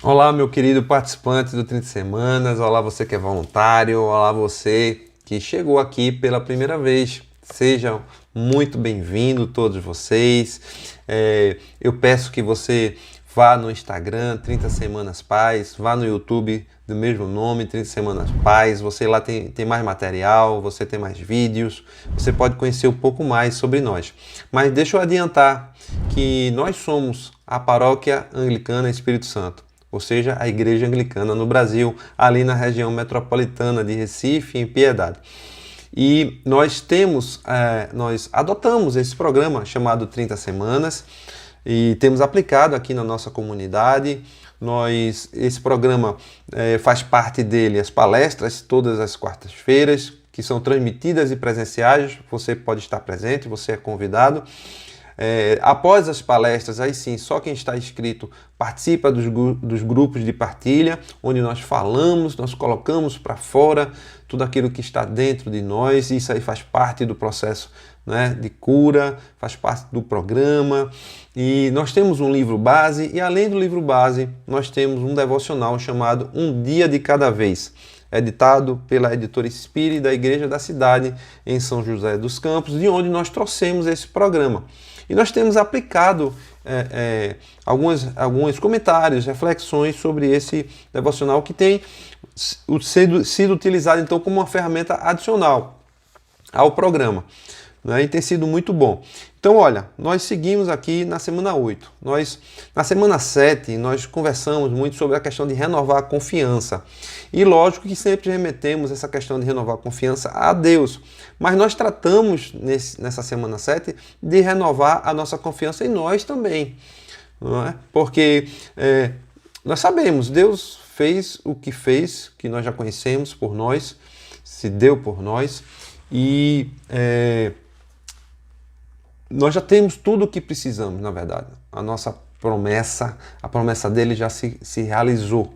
Olá, meu querido participante do 30 Semanas, olá você que é voluntário, olá você que chegou aqui pela primeira vez. Sejam muito bem-vindos todos vocês. Eu peço que você vá no Instagram, 30 Semanas Paz, vá no YouTube do mesmo nome, 30 Semanas Paz. Você lá tem mais material, você tem mais vídeos, você pode conhecer um pouco mais sobre nós. Mas deixa eu adiantar que nós somos a Paróquia Anglicana Espírito Santo, ou seja, a Igreja Anglicana no Brasil, ali na região metropolitana de Recife, em Piedade. E nós adotamos esse programa chamado 30 Semanas e temos aplicado aqui na nossa comunidade. Esse programa faz parte dele as palestras todas as quartas-feiras, que são transmitidas e presenciais. Você pode estar presente, você é convidado. Após as palestras, aí sim, só quem está inscrito participa dos grupos de partilha, onde nós falamos, nós colocamos para fora tudo aquilo que está dentro de nós. Isso aí faz parte do processo, né, de cura, faz parte do programa. E nós temos um livro base, e além do livro base, nós temos um devocional chamado Um Dia de Cada Vez, editado pela editora Espírita da Igreja da Cidade, em São José dos Campos, de onde nós trouxemos esse programa. E nós temos aplicado alguns comentários, reflexões sobre esse devocional que tem sido utilizado então como uma ferramenta adicional ao programa, né? E tem sido muito bom. Então, olha, nós seguimos aqui na semana 8. Na semana 7, nós conversamos muito sobre a questão de renovar a confiança. E lógico que sempre remetemos essa questão de renovar a confiança a Deus. Mas nós tratamos nessa semana 7 de renovar a nossa confiança em nós também. Não é? Porque nós sabemos, Deus fez o que fez, que nós já conhecemos por nós, se deu por nós. E nós já temos tudo o que precisamos, na verdade. A nossa promessa, a promessa dele já se realizou,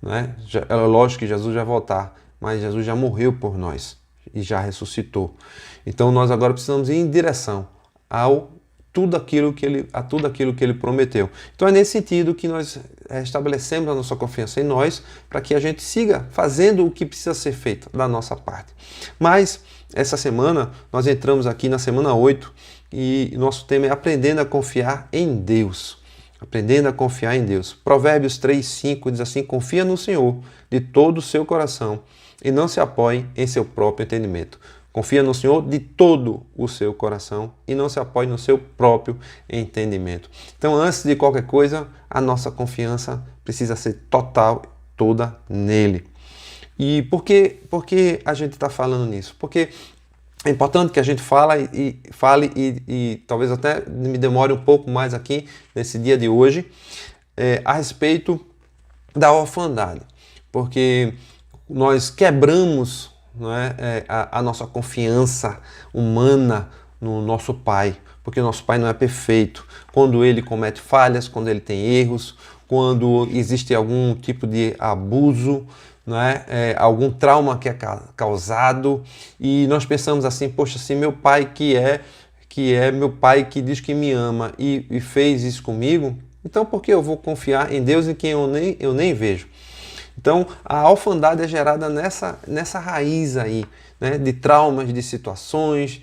né? É lógico que Jesus vai voltar, mas Jesus já morreu por nós e já ressuscitou. Então nós agora precisamos ir em direção a tudo aquilo que ele prometeu. Então é nesse sentido que nós estabelecemos a nossa confiança em nós, para que a gente siga fazendo o que precisa ser feito da nossa parte. Mas essa semana nós entramos aqui na semana 8 e nosso tema é aprendendo a confiar em Deus. Aprendendo a confiar em Deus. Provérbios 3:5 diz assim: confia no Senhor de todo o seu coração e não se apoie em seu próprio entendimento. Confia no Senhor de todo o seu coração e não se apoie no seu próprio entendimento. Então, antes de qualquer coisa, a nossa confiança precisa ser total, toda nele. E por que a gente está falando nisso? Porque é importante que a gente fale e talvez até me demore um pouco mais aqui nesse dia de hoje a respeito da orfandade. Porque nós quebramos, não é, a nossa confiança humana no nosso Pai, porque o nosso Pai não é perfeito. Quando ele comete falhas, quando ele tem erros, quando existe algum tipo de abuso, não é? Algum trauma que é causado, e nós pensamos assim: poxa, se meu pai que é meu pai, que diz que me ama e fez isso comigo, então por que eu vou confiar em Deus em quem eu nem vejo? Então a orfandade é gerada nessa raiz aí, né? De traumas, de situações,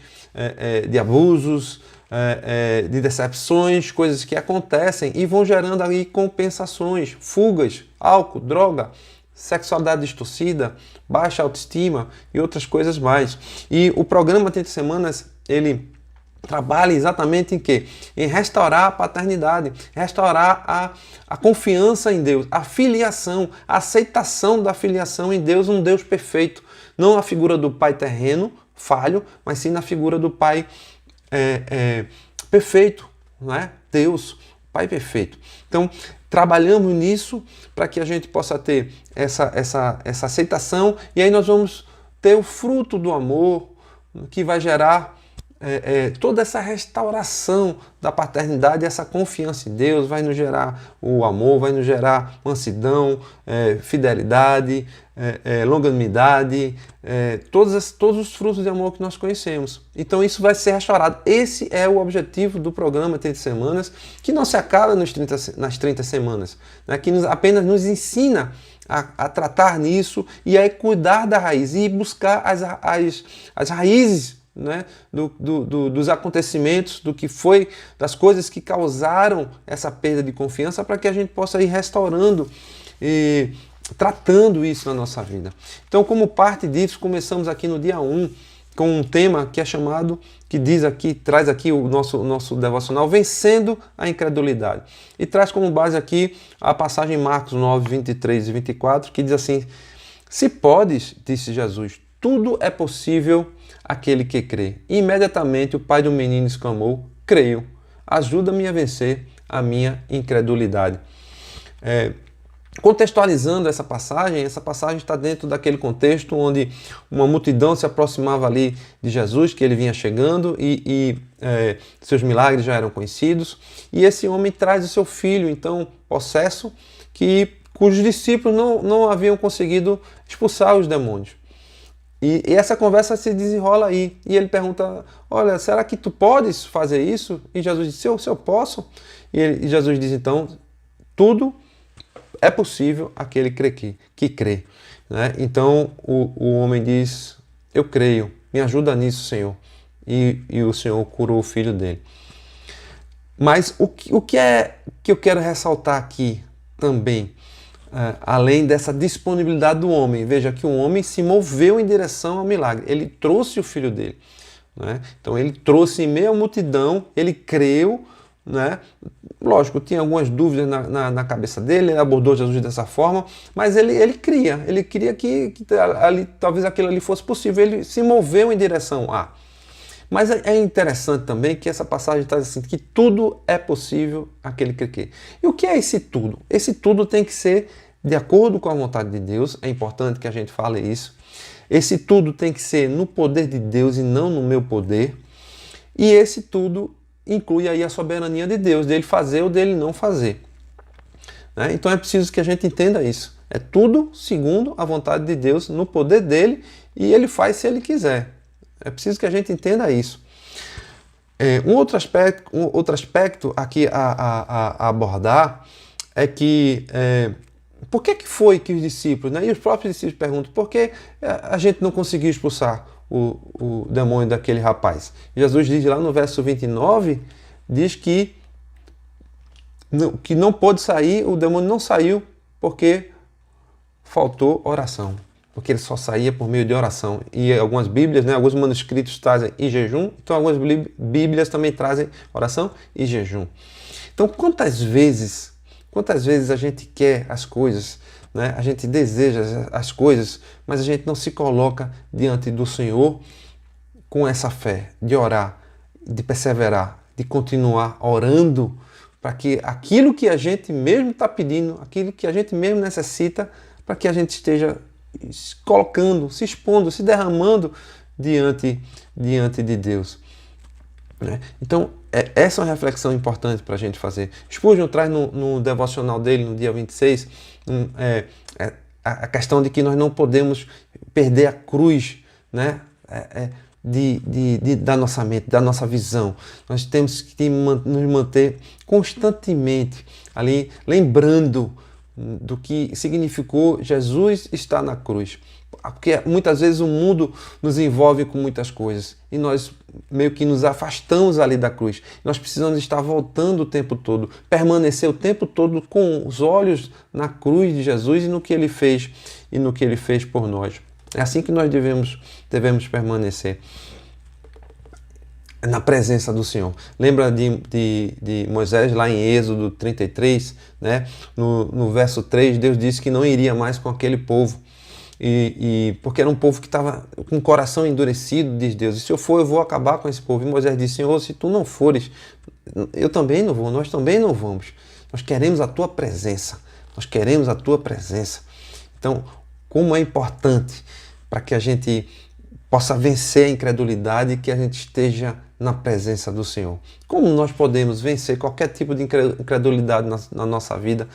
de abusos, de decepções, coisas que acontecem e vão gerando aí compensações, fugas, álcool, droga, sexualidade distorcida, baixa autoestima e outras coisas mais. E o programa 30 Semanas, ele trabalha exatamente em quê? Em restaurar a paternidade, restaurar a confiança em Deus, a filiação, a aceitação da filiação em Deus, um Deus perfeito. Não a figura do pai terreno, falho, mas sim na figura do pai perfeito, não é? Deus, Pai perfeito. Então, trabalhamos nisso para que a gente possa ter essa aceitação, e aí nós vamos ter o fruto do amor que vai gerar toda essa restauração da paternidade, essa confiança em Deus vai nos gerar o amor, vai nos gerar mansidão, fidelidade, longanimidade, todos os frutos de amor que nós conhecemos. Então isso vai ser restaurado. Esse é o objetivo do programa 30 Semanas, que não se acaba nas 30 semanas, né? Que apenas nos ensina a tratar nisso e a cuidar da raiz e buscar as raízes, né, dos acontecimentos, do que foi, das coisas que causaram essa perda de confiança, para que a gente possa ir restaurando e tratando isso na nossa vida. Então, como parte disso, começamos aqui no dia 1 com um tema que é chamado, que diz aqui, traz aqui o nosso devocional, Vencendo a Incredulidade. E traz como base aqui a passagem em Marcos 9, 23 e 24, que diz assim: se podes, disse Jesus, tudo é possível aquele que crê. E imediatamente o pai do menino exclamou: creio, ajuda-me a vencer a minha incredulidade. Contextualizando essa passagem está dentro daquele contexto onde uma multidão se aproximava ali de Jesus, que ele vinha chegando e seus milagres já eram conhecidos, e esse homem traz o seu filho, então, possesso, cujos discípulos não haviam conseguido expulsar os demônios. E essa conversa se desenrola aí, e ele pergunta: olha, será que tu podes fazer isso? E Jesus diz: se eu posso. E Jesus diz então: tudo é possível aquele que crê. Né? Então o homem diz: eu creio, me ajuda nisso, Senhor. E o Senhor curou o filho dele. Mas o que eu quero ressaltar aqui também, além dessa disponibilidade do homem, veja que o homem se moveu em direção ao milagre, ele trouxe o filho dele. Né? Então ele trouxe em meio à multidão, ele creu, né? Lógico, tinha algumas dúvidas na cabeça dele, ele abordou Jesus dessa forma, mas ele queria que ali, talvez aquilo ali fosse possível, ele se moveu em direção a. Mas é interessante também que essa passagem traz assim, que tudo é possível aquele que crê. E o que é esse tudo? Esse tudo tem que ser de acordo com a vontade de Deus, é importante que a gente fale isso. Esse tudo tem que ser no poder de Deus e não no meu poder. E esse tudo inclui aí a soberania de Deus, dele fazer ou dele não fazer. Né? Então é preciso que a gente entenda isso. É tudo segundo a vontade de Deus, no poder dele, e ele faz se ele quiser. É preciso que a gente entenda isso. Um outro aspecto aqui a abordar é que por que foi que os discípulos, né, e os próprios discípulos perguntam, por que a gente não conseguiu expulsar o demônio daquele rapaz? Jesus diz lá no verso 29, diz que não pôde sair, o demônio não saiu porque faltou oração. Porque ele só saía por meio de oração. E algumas bíblias, né, alguns manuscritos trazem e jejum, então algumas bíblias também trazem oração e jejum. Então quantas vezes a gente quer as coisas, né? A gente deseja as coisas, mas a gente não se coloca diante do Senhor com essa fé de orar, de perseverar, de continuar orando, para que aquilo que a gente mesmo está pedindo, aquilo que a gente mesmo necessita, para que a gente esteja se colocando, se expondo, se derramando diante de Deus. Né? Então, essa é uma reflexão importante para a gente fazer. Spurgeon traz no devocional dele, no dia 26, a questão de que nós não podemos perder a cruz, né? Da nossa mente, da nossa visão. Nós temos que nos manter constantemente ali, lembrando do que significou Jesus estar na cruz. Porque muitas vezes o mundo nos envolve com muitas coisas e nós meio que nos afastamos ali da cruz. Nós precisamos estar voltando o tempo todo, permanecer o tempo todo com os olhos na cruz de Jesus e no que ele fez por nós. É assim que nós devemos permanecer na presença do Senhor. Lembra de Moisés lá em Êxodo 33, né? No verso 3, Deus disse que não iria mais com aquele povo, porque era um povo que estava com o coração endurecido, diz Deus. E se eu for, eu vou acabar com esse povo. E Moisés disse: Senhor, se tu não fores, eu também não vou, nós também não vamos. Nós queremos a tua presença, nós queremos a tua presença. Então, como é importante para que a gente possa vencer a incredulidade e que a gente esteja na presença do Senhor. Como nós podemos vencer qualquer tipo de incredulidade na nossa vida,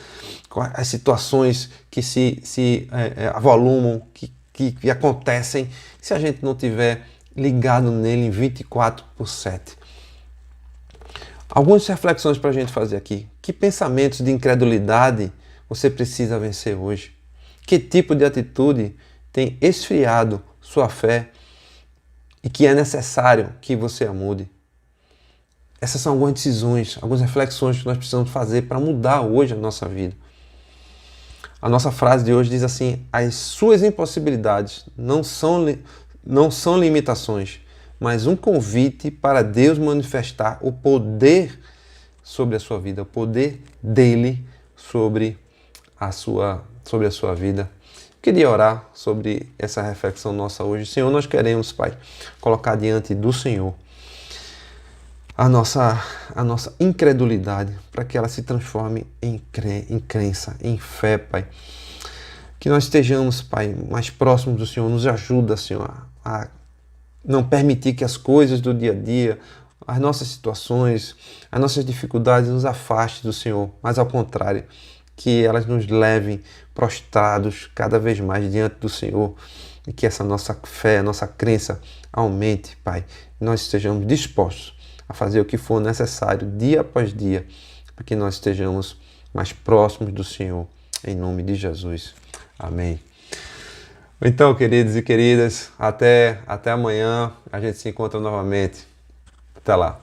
as situações que se avolumam, que acontecem, se a gente não estiver ligado nele em 24/7. Algumas reflexões para a gente fazer aqui. Que pensamentos de incredulidade você precisa vencer hoje? Que tipo de atitude tem esfriado sua fé e que é necessário que você a mude? Essas são algumas decisões, algumas reflexões que nós precisamos fazer para mudar hoje a nossa vida. A nossa frase de hoje diz assim: as suas impossibilidades não são limitações, mas um convite para Deus manifestar o poder sobre a sua vida, o poder dele sobre a sua vida. Queria orar sobre essa reflexão nossa hoje. Senhor, nós queremos, Pai, colocar diante do Senhor a nossa incredulidade, para que ela se transforme em crença, em fé, Pai. Que nós estejamos, Pai, mais próximos do Senhor. Nos ajuda, Senhor, a não permitir que as coisas do dia a dia, as nossas situações, as nossas dificuldades nos afastem do Senhor, mas ao contrário, que elas nos levem prostrados cada vez mais diante do Senhor e que essa nossa fé, nossa crença aumente, Pai, e nós estejamos dispostos a fazer o que for necessário dia após dia para que nós estejamos mais próximos do Senhor, em nome de Jesus. Amém. Então, queridos e queridas, até amanhã, a gente se encontra novamente. Até lá.